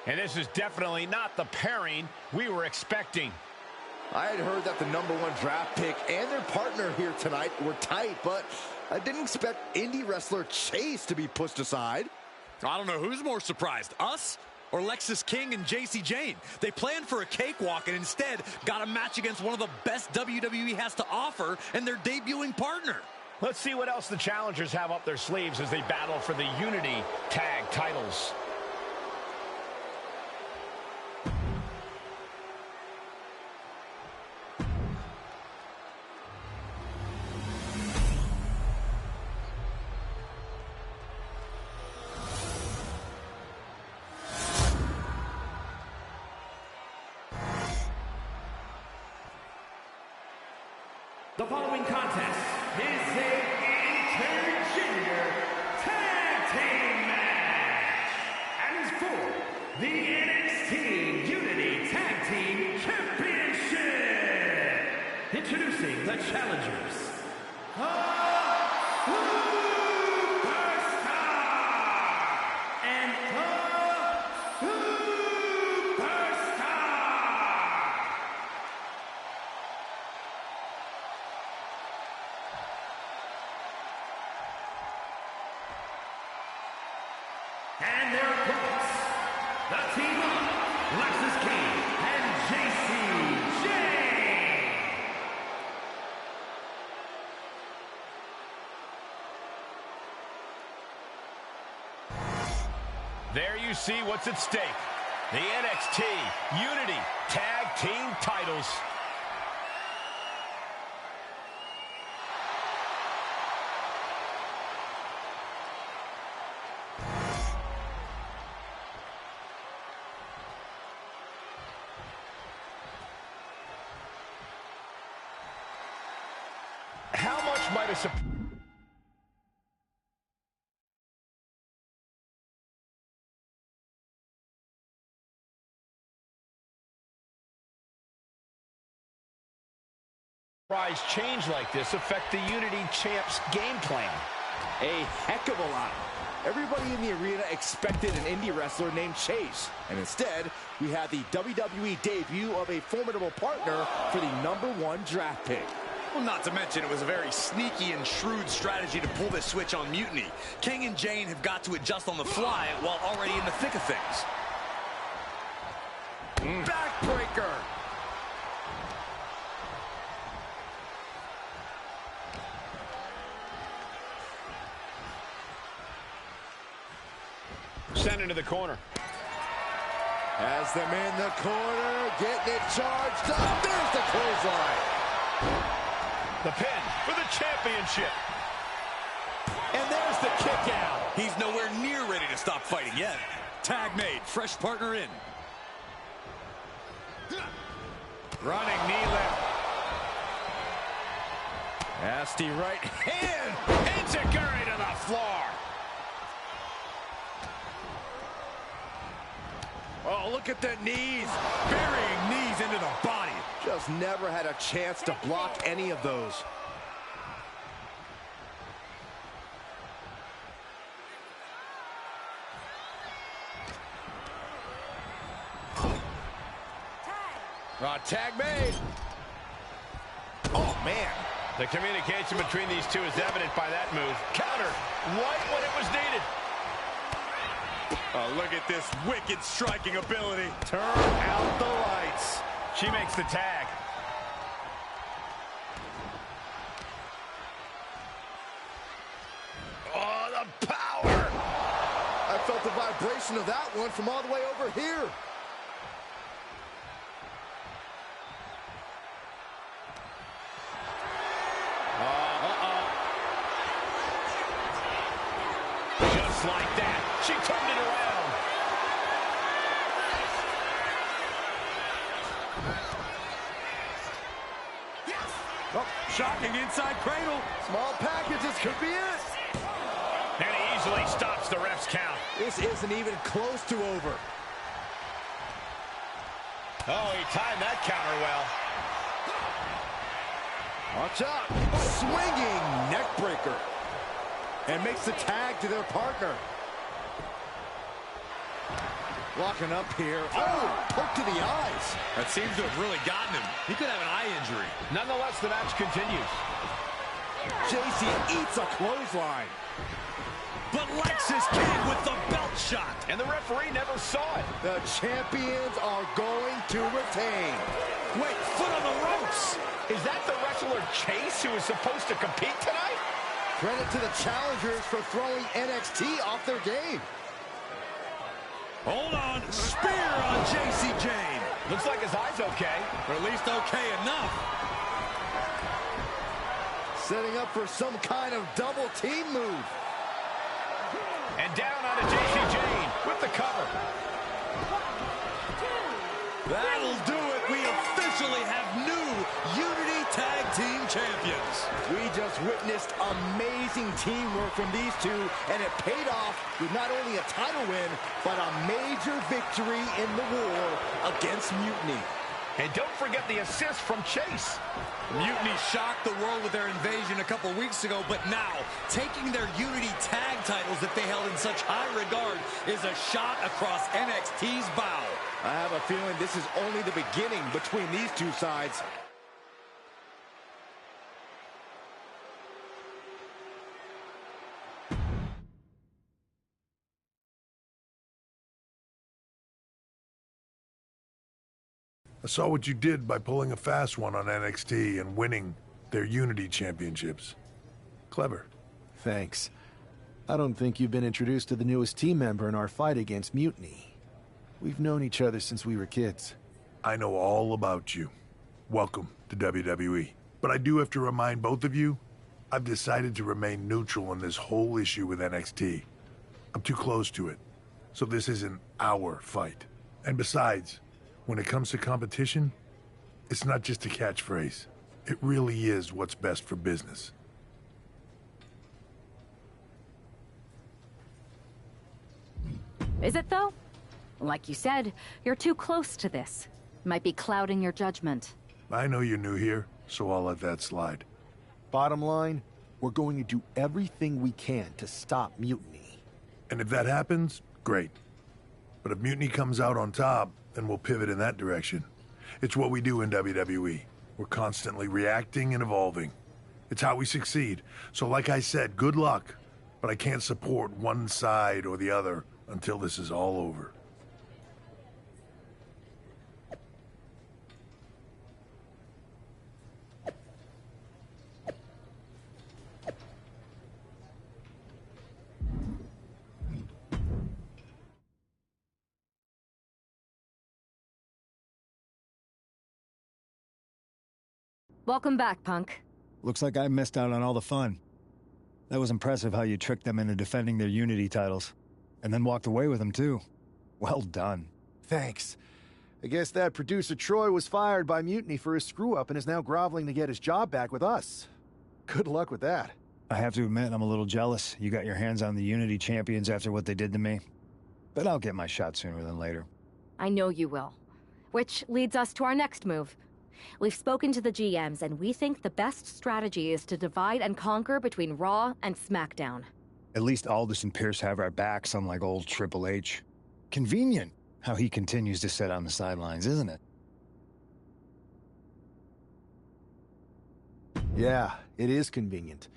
Speaker 1: And this is definitely not the pairing we were expecting.
Speaker 4: I had heard that the #1 draft pick and their partner here tonight were tight, but I didn't expect indie wrestler Chase to be pushed aside.
Speaker 3: I don't know who's more surprised, us or Lexis King and JC Jane. They planned for a cakewalk and instead got a match against one of the best WWE has to offer and their debuting partner.
Speaker 1: Let's see what else the challengers have up their sleeves as they battle for the Unity Tag titles.
Speaker 13: The following contest is a intergender tag team match and is for the NXT Unity Tag Team Championship. Introducing the challengers. And their opponents, the team of Lexis King and JC Jane.
Speaker 1: There you see what's at stake. The NXT Unity Tag Team titles. How much might a surprise change like this affect the Unity Champs game plan?
Speaker 4: A heck of a lot. Everybody in the arena expected an indie wrestler named Chase, and instead, we had the WWE debut of a formidable partner for the #1 draft pick.
Speaker 3: Well, not to mention it was a very sneaky and shrewd strategy to pull this switch on Mutiny. King and Jane have got to adjust on the fly while already in the thick of things.
Speaker 4: Backbreaker.
Speaker 1: Sent into the corner.
Speaker 4: As them in the corner, getting it charged up. There's the clothesline.
Speaker 1: The pin for the championship.
Speaker 3: And there's the kick out. He's nowhere near ready to stop fighting yet. Tag made, fresh partner in. Running knee lift. Nasty right hand.
Speaker 1: Enziguri to the floor.
Speaker 3: Oh, look at the knees. Burying knees into the body.
Speaker 4: Just never had a chance to block any of those.
Speaker 1: Tag made. Oh, man. The communication between these two is evident by that move. Counter right when it was needed.
Speaker 3: Oh, look at this wicked striking ability.
Speaker 1: Turn out the lights. She makes the tag. Oh, the power.
Speaker 4: I felt the vibration of that one from all the way over here.
Speaker 1: Just like that, she turned it around.
Speaker 3: Oh, shocking inside cradle.
Speaker 4: Small packages could be it.
Speaker 1: And he easily stops the ref's count.
Speaker 4: This isn't even close to over.
Speaker 1: Oh, he timed that counter well.
Speaker 4: Watch out. Swinging neck breaker. And makes the tag to their partner. Locking up here. Oh, poke to the eyes.
Speaker 3: That seems to have really gotten him. He could have an eye injury.
Speaker 1: Nonetheless, the match continues.
Speaker 4: JC eats a clothesline.
Speaker 3: But Lexus came with the belt shot.
Speaker 1: And the referee never saw it.
Speaker 4: The champions are going to retain.
Speaker 3: Wait, foot on the ropes.
Speaker 1: Is that the wrestler Chase who is supposed to compete tonight?
Speaker 4: Credit to the challengers for throwing NXT off their game.
Speaker 3: Hold on. Spear on JC Jane.
Speaker 1: Looks like his eye's okay.
Speaker 3: Or at least okay enough.
Speaker 4: Setting up for some kind of double team move.
Speaker 1: And down onto JC Jane with the cover.
Speaker 3: That'll do it. We officially have new Unity Tag Team Champions.
Speaker 4: We just witnessed amazing teamwork from these two, and it paid off with not only a title win, but a major victory in the war against Mutiny.
Speaker 1: And don't forget the assist from Chase.
Speaker 3: Mutiny shocked the world with their invasion a couple weeks ago, but now, taking their Unity tag titles that they held in such high regard is a shot across NXT's bow.
Speaker 4: I have a feeling this is only the beginning between these two sides.
Speaker 2: I saw what you did by pulling a fast one on NXT and winning their Unity championships. Clever.
Speaker 7: Thanks. I don't think you've been introduced to the newest team member in our fight against Mutiny. We've known each other since we were kids.
Speaker 2: I know all about you. Welcome to WWE. But I do have to remind both of you, I've decided to remain neutral in this whole issue with NXT. I'm too close to it. So this isn't our fight. And besides, when it comes to competition, it's not just a catchphrase. It really is what's best for business.
Speaker 16: Is it, though? Like you said, you're too close to this. Might be clouding your judgment.
Speaker 2: I know you're new here, so I'll let that slide.
Speaker 7: Bottom line, we're going to do everything we can to stop Mutiny.
Speaker 2: And if that happens, great. But if Mutiny comes out on top, then we'll pivot in that direction. It's what we do in WWE. We're constantly reacting and evolving. It's how we succeed. So like I said, good luck. But I can't support one side or the other until this is all over.
Speaker 16: Welcome back, Punk.
Speaker 11: Looks like I missed out on all the fun. That was impressive how you tricked them into defending their Unity titles. And then walked away with them, too. Well done.
Speaker 7: Thanks. I guess that producer Troy was fired by Mutiny for his screw-up and is now groveling to get his job back with us. Good luck with that.
Speaker 11: I have to admit, I'm a little jealous. You got your hands on the Unity champions after what they did to me. But I'll get my shot sooner than later.
Speaker 16: I know you will. Which leads us to our next move. We've spoken to the GMs, and we think the best strategy is to divide and conquer between Raw and SmackDown.
Speaker 11: At least Aldous and Pierce have our backs, unlike old Triple H. Convenient how he continues to sit on the sidelines, isn't it?
Speaker 7: Yeah, it is convenient.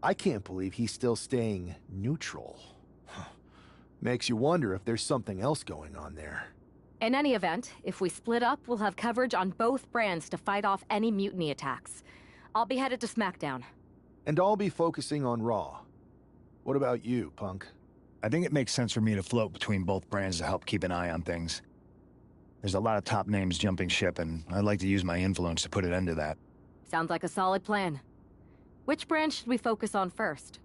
Speaker 7: I can't believe he's still staying neutral. Makes you wonder if there's something else going on there.
Speaker 16: In any event, if we split up, we'll have coverage on both brands to fight off any Mutiny attacks. I'll be headed to SmackDown.
Speaker 7: And I'll be focusing on Raw. What about you, Punk?
Speaker 11: I think it makes sense for me to float between both brands to help keep an eye on things. There's a lot of top names jumping ship, and I'd like to use my influence to put an end to that.
Speaker 16: Sounds like a solid plan. Which brand should we focus on first?